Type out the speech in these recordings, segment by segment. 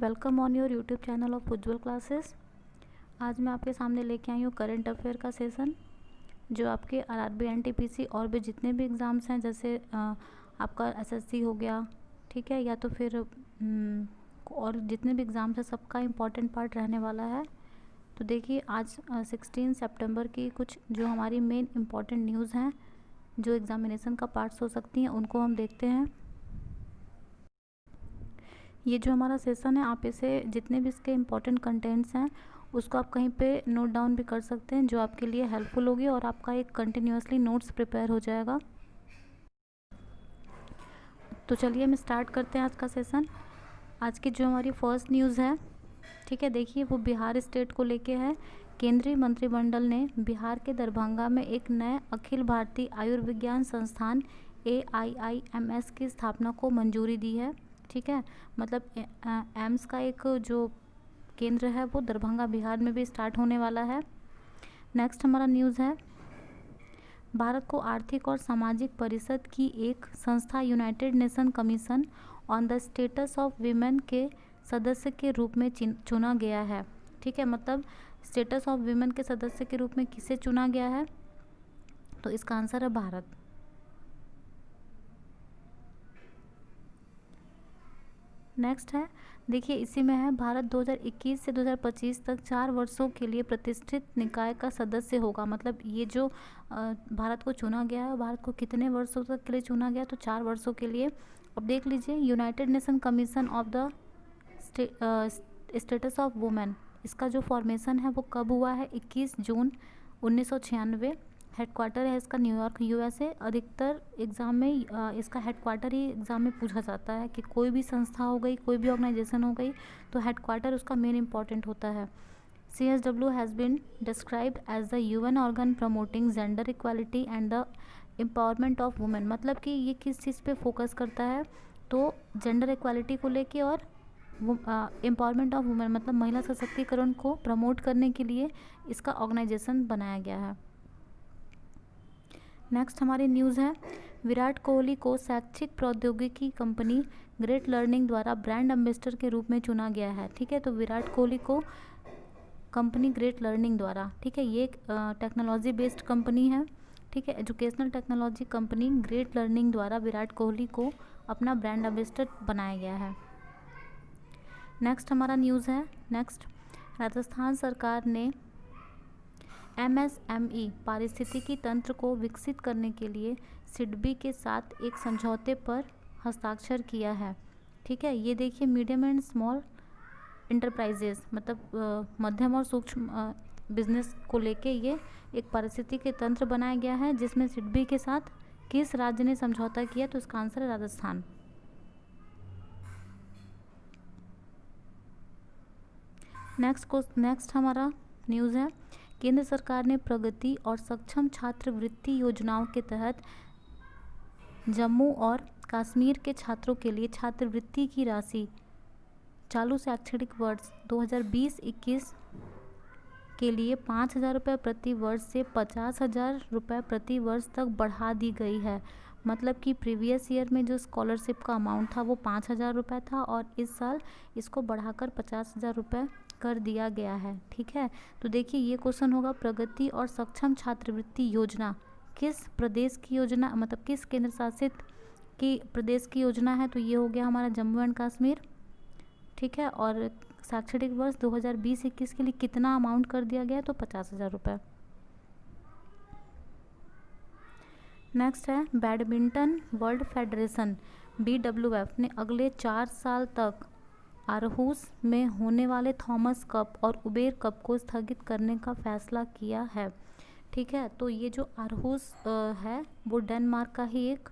Welcome on your YouTube channel of Ujjwal classes. आज मैं आपके सामने लेके आई हूँ करंट अफेयर का सेशन, जो आपके आरआरबी एनटीपीसी और भी जितने भी एग्ज़ाम्स हैं, जैसे आपका एसएससी हो गया, ठीक है, या तो फिर और जितने भी एग्ज़ाम्स हैं सबका इम्पॉर्टेंट पार्ट रहने वाला है। तो देखिए आज 16 सितंबर की कुछ जो हमारी मेन इम्पॉर्टेंट न्यूज़ हैं जो एग्ज़ामिनेशन का पार्ट्स हो सकती हैं, उनको हम देखते हैं। ये जो हमारा सेशन है, आप इसे जितने भी इसके इम्पॉर्टेंट कंटेंट्स हैं उसको आप कहीं पे नोट डाउन भी कर सकते हैं, जो आपके लिए हेल्पफुल होगी और आपका एक कंटिन्यूसली नोट्स प्रिपेयर हो जाएगा। तो चलिए हम स्टार्ट करते हैं आज का सेशन। आज की जो हमारी फर्स्ट न्यूज़ है, ठीक है, देखिए वो बिहार स्टेट को लेके है। केंद्रीय मंत्रिमंडल ने बिहार के दरभंगा में एक नए अखिल भारतीय आयुर्विज्ञान संस्थान AIIMS की स्थापना को मंजूरी दी है। ठीक है, मतलब एम्स का एक जो केंद्र है वो दरभंगा बिहार में भी स्टार्ट होने वाला है। नेक्स्ट हमारा न्यूज़ है, भारत को आर्थिक और सामाजिक परिषद की एक संस्था United nation commission on the status of women के सदस्य के रूप में चुना गया है। ठीक है, मतलब स्टेटस ऑफ वीमेन के सदस्य के रूप में किसे चुना गया है, तो इसका आंसर है भारत। नेक्स्ट है, देखिए इसी में है, भारत 2021 से 2025 तक 4 वर्षों के लिए प्रतिष्ठित निकाय का सदस्य होगा। मतलब ये जो भारत को चुना गया है, भारत को कितने वर्षों तक के लिए चुना गया, तो 4 वर्षों के लिए। अब देख लीजिए, United nation commission of the status of women, इसका जो फॉर्मेशन है वो कब हुआ है, 21 जून 1996। हेडक्वार्टर है इसका न्यूयॉर्क USA। अधिकतर एग्ज़ाम में इसका हेडक्वार्टर ही एग्ज़ाम में पूछा जाता है कि कोई भी संस्था हो गई, कोई भी ऑर्गेनाइजेशन हो गई, तो हेडक्वार्टर उसका मेन इंपॉर्टेंट होता है। CSW has been described as the UN organ promoting gender equality and the empowerment of women. मतलब कि ये किस चीज़ पे फोकस करता है, तो जेंडर इक्वालिटी को लेके और एम्पावरमेंट ऑफ वुमेन, मतलब महिला सशक्तिकरण को प्रमोट करने के लिए इसका ऑर्गेनाइजेशन बनाया गया है। नेक्स्ट हमारी न्यूज़ है, विराट कोहली को शैक्षिक प्रौद्योगिकी कंपनी ग्रेट लर्निंग द्वारा ब्रांड एम्बेसडर के रूप में चुना गया है। ठीक है, तो विराट कोहली को कंपनी ग्रेट लर्निंग द्वारा, ठीक है, ये एक टेक्नोलॉजी बेस्ड कंपनी है। ठीक है, educational technology company great learning द्वारा विराट कोहली को अपना ब्रांड एम्बेसडर बनाया गया है। नेक्स्ट हमारा न्यूज़ है, नेक्स्ट, राजस्थान सरकार ने MSME पारिस्थितिकी तंत्र को विकसित करने के लिए सिडबी के साथ एक समझौते पर हस्ताक्षर किया है। ठीक है, ये देखिए, मीडियम एंड स्मॉल इंटरप्राइजेस, मतलब मध्यम और सूक्ष्म बिजनेस को लेके ये एक पारिस्थितिकी तंत्र बनाया गया है, जिसमें सिडबी के साथ किस राज्य ने समझौता किया, तो इसका आंसर है राजस्थान। नेक्स्ट हमारा न्यूज़ है, केंद्र सरकार ने प्रगति और सक्षम छात्रवृत्ति योजनाओं के तहत जम्मू और कश्मीर के छात्रों के लिए छात्रवृत्ति की राशि चालू शैक्षणिक वर्ष 2020-21 के लिए 5,000 रुपये प्रति वर्ष से 50,000 रुपये प्रति वर्ष तक बढ़ा दी गई है। मतलब कि प्रीवियस ईयर में जो स्कॉलरशिप का अमाउंट था वो 5,000 रुपये था, और इस साल इसको बढ़ाकर 50,000 रुपये कर दिया गया है। ठीक है, तो देखिए ये क्वेश्चन होगा, प्रगति और सक्षम छात्रवृत्ति योजना किस प्रदेश की योजना, मतलब किस केंद्र शासित की प्रदेश की योजना है, तो ये हो गया हमारा जम्मू एंड कश्मीर। ठीक है, और शैक्षणिक वर्ष 2020-21 के लिए कितना अमाउंट कर दिया गया, तो 50,000 रुपये। नेक्स्ट है, बैडमिंटन वर्ल्ड फेडरेशन BWF ने अगले 4 साल तक आरहूस में होने वाले थॉमस कप और उबेर कप को स्थगित करने का फैसला किया है। ठीक है, तो ये जो आरहूस है वो डेनमार्क का ही एक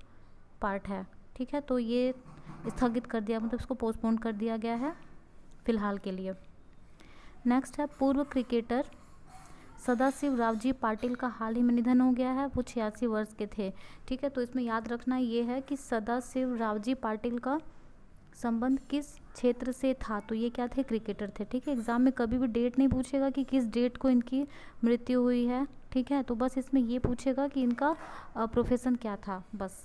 पार्ट है। ठीक है, तो ये स्थगित कर दिया, मतलब इसको पोस्टपोन कर दिया गया है फिलहाल के लिए। नेक्स्ट है, पूर्व क्रिकेटर सदाशिव रावजी पाटिल का हाल ही में निधन हो गया है, वो 86 वर्ष के थे। ठीक है, तो इसमें याद रखना ये है कि सदाशिव रावजी पाटिल का संबंध किस क्षेत्र से था, तो ये क्या थे, क्रिकेटर थे। ठीक है, एग्जाम में कभी भी डेट नहीं पूछेगा कि किस डेट को इनकी मृत्यु हुई है। ठीक है, तो बस इसमें ये पूछेगा कि इनका प्रोफेशन क्या था, बस।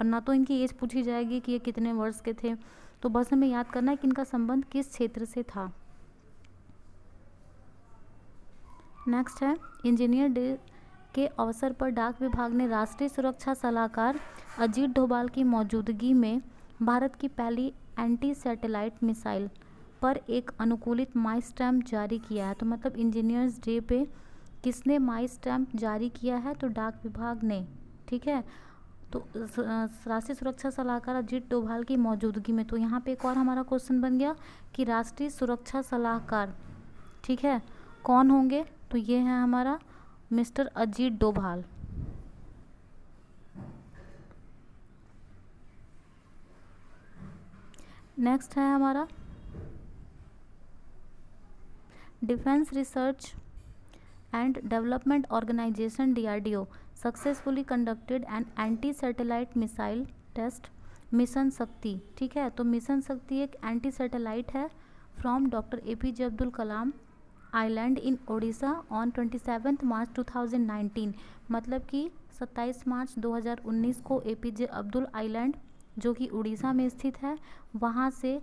और ना तो इनकी एज पूछी जाएगी कि ये कितने वर्ष के थे, तो बस हमें याद करना है कि इनका संबंध किस क्षेत्र से था। नेक्स्ट है, इंजीनियर डे के अवसर पर डाक विभाग ने राष्ट्रीय सुरक्षा सलाहकार अजीत डोभाल की मौजूदगी में भारत की पहली एंटी सैटेलाइट मिसाइल पर एक अनुकूलित माई स्टैम्प जारी किया है। तो मतलब इंजीनियर्स डे पे किसने माई स्टैम्प जारी किया है? तो डाक विभाग ने। ठीक है, तो राष्ट्रीय सुरक्षा सलाहकार अजीत डोभाल की मौजूदगी में। तो यहाँ पे एक और हमारा क्वेश्चन बन गया कि राष्ट्रीय सुरक्षा सलाहकार, ठीक है, कौन होंगे? तो ये है हमारा मिस्टर अजीत डोभाल। नेक्स्ट है हमारा defence research and development organisation DRDO successfully conducted an anti satellite missile test mission Shakti. ठीक है, तो मिशन शक्ति एक एंटी सैटेलाइट है from doctor APJ Abdul Kalam island in Odisha on 27 March 2019। मतलब कि 27 मार्च 2019 को APJ अब्दुल आइलैंड जो कि उड़ीसा में स्थित है वहाँ से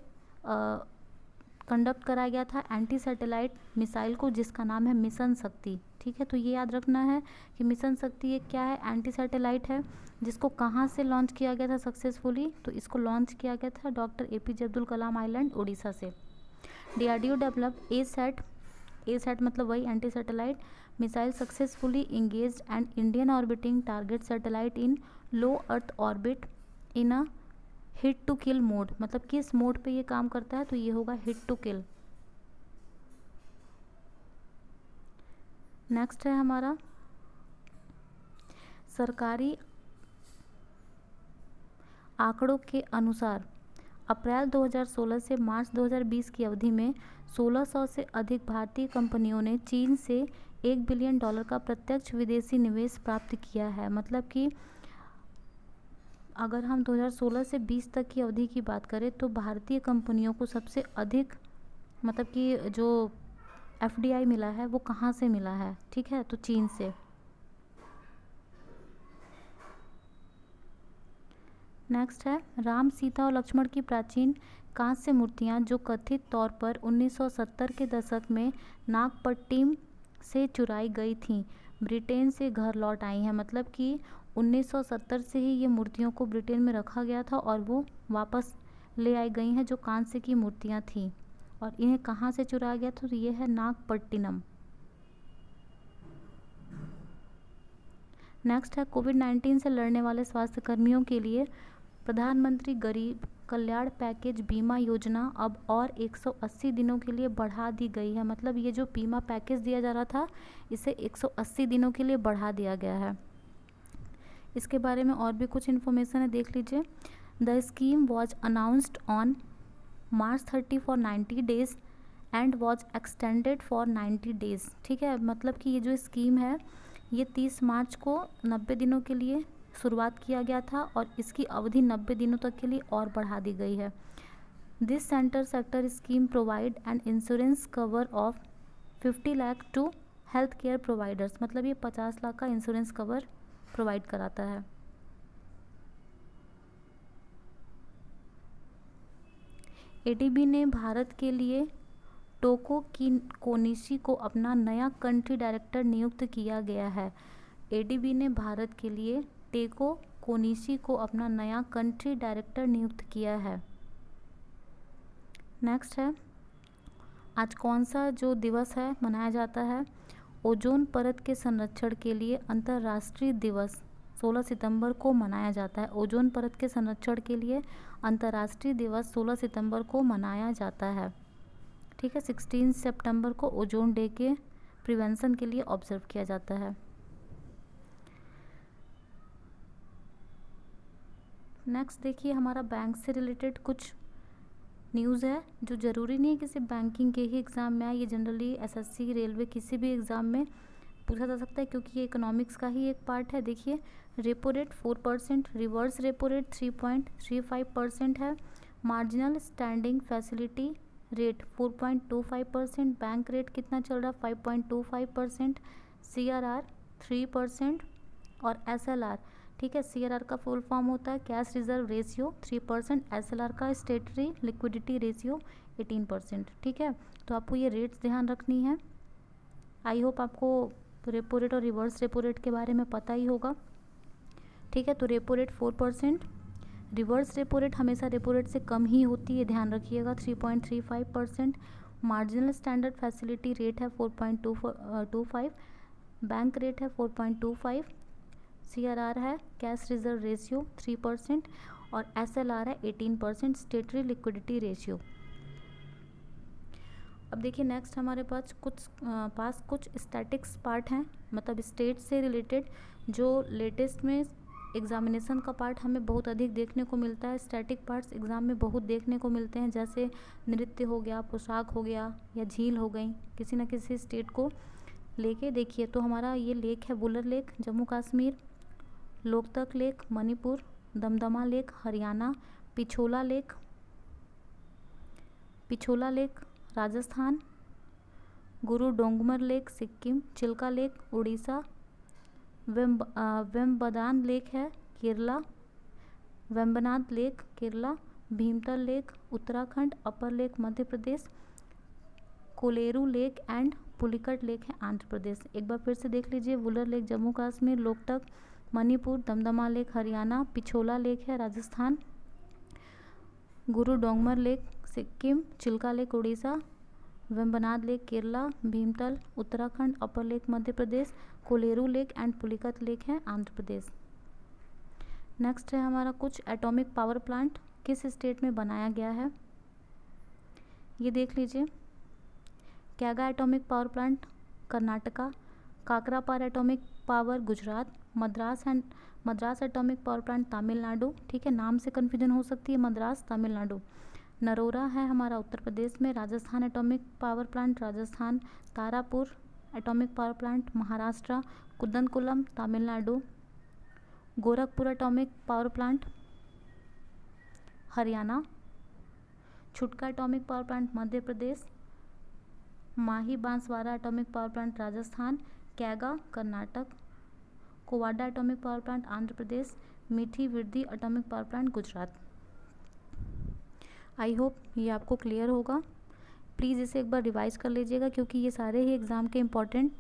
कंडक्ट कराया गया था एंटी सैटेलाइट मिसाइल को, जिसका नाम है मिशन शक्ति। ठीक है, तो ये याद रखना है कि मिशन शक्ति एक क्या है? एंटी सैटेलाइट है, जिसको कहाँ से लॉन्च किया गया था सक्सेसफुली? तो इसको लॉन्च किया गया था doctor APJ Abdul Kalam island Orissa से। DRDO डेवलप ASAT मतलब वही anti satellite missile successfully engaged and Indian orbiting target satellite in low earth orbit in a hit to kill mode. मतलब किस मोड पे ये काम करता है? तो ये होगा हिट टू किल। नेक्स्ट है हमारा सरकारी आंकड़ों के अनुसार अप्रैल 2016 से मार्च 2020 की अवधि में 1600 से अधिक भारतीय कंपनियों ने चीन से $1 बिलियन का प्रत्यक्ष विदेशी निवेश प्राप्त किया है। मतलब कि अगर हम 2016 से 20 तक की अवधि की बात करें तो भारतीय कंपनियों को सबसे अधिक मतलब कि जो FDI मिला है वो कहाँ से मिला है? ठीक है, तो चीन से। नेक्स्ट है राम, सीता और लक्ष्मण की प्राचीन कांस्य मूर्तियाँ जो कथित तौर पर 1970 के दशक में नागपट्टिनम से चुराई गई थीं, ब्रिटेन से घर लौट आई हैं। मतलब कि 1970 से ही ये मूर्तियों को ब्रिटेन में रखा गया था और वो वापस ले आई गई हैं, जो कांस्य की मूर्तियाँ थीं। और इन्हें कहाँ से चुराया गया था? तो ये है नागपट्टिनम। नेक्स्ट है कोविड-19 से लड़ने वाले स्वास्थ्य कर्मियों के लिए प्रधानमंत्री गरीब कल्याण पैकेज बीमा योजना अब और 180 दिनों के लिए बढ़ा दी गई है। मतलब ये जो बीमा पैकेज दिया जा रहा था इसे 180 दिनों के लिए बढ़ा दिया गया है। इसके बारे में और भी कुछ इन्फॉर्मेशन है, देख लीजिए। The scheme was announced on March 30 for 90 days and was extended for 90 days. ठीक है, मतलब कि ये जो स्कीम है ये 30 मार्च को 90 दिनों के लिए शुरुआत किया गया था और इसकी अवधि 90 दिनों तक के लिए और बढ़ा दी गई है। This sector scheme provide an insurance cover of 50 lakh to health care providers. मतलब ये 50 लाख का इंश्योरेंस कवर प्रोवाइड कराता है। ADB ने भारत के लिए टोको कोनिशी को अपना नया कंट्री डायरेक्टर नियुक्त किया गया है। ADB ने भारत के लिए टेको कोनिशी को अपना नया कंट्री डायरेक्टर नियुक्त किया है। नेक्स्ट है आज कौन सा जो दिवस है मनाया जाता है? ओजोन परत के संरक्षण के लिए अंतर्राष्ट्रीय दिवस 16 सितंबर को मनाया जाता है। ओजोन परत के संरक्षण के लिए अंतर्राष्ट्रीय दिवस 16 सितंबर को मनाया जाता है। ठीक है, 16 सितंबर को ओजोन डे के प्रिवेंशन के लिए ऑब्जर्व किया जाता है। नेक्स्ट देखिए हमारा बैंक से रिलेटेड कुछ न्यूज़ है जो ज़रूरी नहीं है कि सिर्फ बैंकिंग के ही एग्ज़ाम में आए। ये जनरली SSC रेलवे किसी भी एग्ज़ाम में पूछा जा सकता है क्योंकि ये इकोनॉमिक्स का ही एक पार्ट है। देखिए repo rate 4%, reverse repo rate 3.35% है, marginal standing facility rate 4.25%, bank rate कितना चल रहा है 5.25%, CRR 3% और SLR ठीक है। CRR का फुल फॉर्म होता है कैश रिजर्व रेशियो 3%, SLR का स्टेटरी लिक्विडिटी रेशियो 18%। ठीक है, तो आपको ये रेट्स ध्यान रखनी है। आई होप आपको रेपो रेट और रिवर्स रेपो रेट के बारे में पता ही होगा। ठीक है, तो repo rate 4%, reverse repo rate हमेशा रेपो रेट से कम ही होती है, ध्यान रखिएगा 3.35%। मार्जिनल स्टैंडर्ड फैसिलिटी रेट है 4.25, बैंक रेट है 4.25, CRR है कैश रिजर्व रेशियो 3% और SLR है 18%, स्टेटरी लिक्विडिटी रेशियो। अब देखिए नेक्स्ट हमारे पास कुछ स्टैटिक्स पार्ट हैं, मतलब स्टेट से रिलेटेड जो लेटेस्ट में एग्जामिनेशन का पार्ट हमें बहुत अधिक देखने को मिलता है। स्टैटिक पार्ट्स एग्ज़ाम में बहुत देखने को मिलते हैं, जैसे नृत्य हो गया, पोशाक हो गया या झील हो गई, किसी न किसी स्टेट को लेके। देखिए तो हमारा ये लेक है Wular lake Jammu Kashmir, Loktak lake Manipur, Damdama lake Haryana, Pichola lake Rajasthan, Guru Dongmar lake Sikkim, Chilka lake Orissa, Vembanad lake है Kerala, Vembanad lake Kerala, Bhimtal lake Uttarakhand, upper lake Madhya Pradesh, Kolleru lake and Pulicat lake है आंध्र प्रदेश। एक बार फिर से देख लीजिए, Wular lake Jammu Kashmir, Loktak Manipur, Damdama lake Haryana, Pichola lake है Rajasthan, Guru Dongmar lake Sikkim, Chilka lake Orissa, Vembanad lake Kerala, Bhimtal Uttarakhand, upper lake Madhya Pradesh, Kolleru lake and Pulicat lake है आंध्र प्रदेश। नेक्स्ट है हमारा कुछ एटॉमिक पावर प्लांट किस स्टेट में बनाया गया है, ये देख लीजिए। Kaiga atomic power plant Karnataka, Kakrapar atomic power Gujarat, Madras atomic power plant Tamil Nadu. ठीक है, नाम से कन्फ्यूजन हो सकती है, मद्रास तमिलनाडु। नरोरा है हमारा उत्तर प्रदेश में, Rajasthan atomic power plant Rajasthan, Tarapur atomic power plant Maharashtra, Kudankulam Tamil Nadu, Gorakhpur atomic power plant Haryana, Chutka atomic power plant Madhya Pradesh, Mahi Banswara atomic power plant Rajasthan, Kaiga Karnataka, Kovvada atomic power plant Andhra Pradesh, Mithi Virdi atomic power plant Gujarat. I hope ये आपको क्लियर होगा। प्लीज़ इसे एक बार रिवाइज कर लीजिएगा क्योंकि ये सारे ही एग्ज़ाम के इम्पॉर्टेंट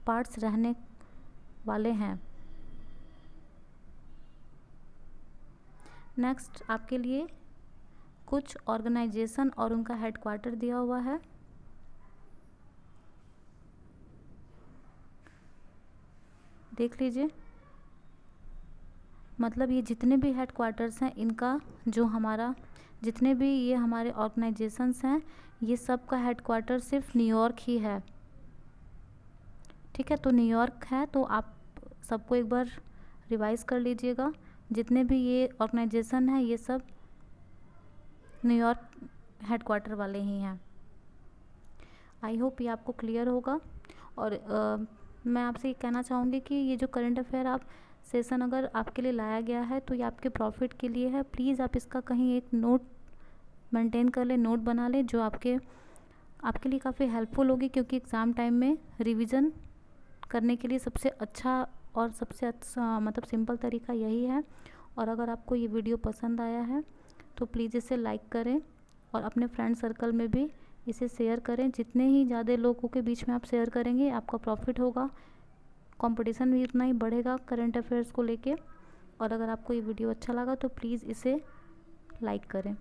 पार्ट्स रहने वाले हैं। नेक्स्ट आपके लिए कुछ ऑर्गेनाइजेशन और उनका हेडक्वार्टर दिया हुआ है। देख लीजिए, मतलब ये जितने भी हेडक्वार्टर्स हैं इनका जो हमारा जितने भी ये हमारे ऑर्गेनाइजेशंस हैं ये सब का हेडक्वार्टर सिर्फ न्यूयॉर्क ही है। ठीक है, तो न्यूयॉर्क है, तो आप सबको एक बार रिवाइज कर लीजिएगा। जितने भी ये ऑर्गेनाइजेशन है ये सब न्यूयॉर्क हेडक्वार्टर वाले ही हैं। आई होप ये आपको क्लियर होगा। और मैं आपसे ये कहना चाहूँगी कि ये जो करंट अफेयर आप सेशन अगर आपके लिए लाया गया है तो ये आपके प्रॉफिट के लिए है। प्लीज़ आप इसका कहीं एक नोट मेंटेन कर लें, नोट बना लें, जो आपके लिए काफ़ी हेल्पफुल होगी, क्योंकि एग्ज़ाम टाइम में रिवीजन करने के लिए सबसे अच्छा और सबसे अच्छा मतलब सिंपल तरीका यही है। और अगर आपको ये वीडियो पसंद आया है तो प्लीज़ इसे लाइक करें और अपने फ्रेंड सर्कल में भी इसे शेयर करें। जितने ही ज़्यादा लोगों के बीच में आप शेयर करेंगे आपका प्रॉफिट होगा, कंपटीशन भी उतना ही बढ़ेगा करंट अफेयर्स को लेके। और अगर आपको ये वीडियो अच्छा लगा तो प्लीज़ इसे लाइक करें।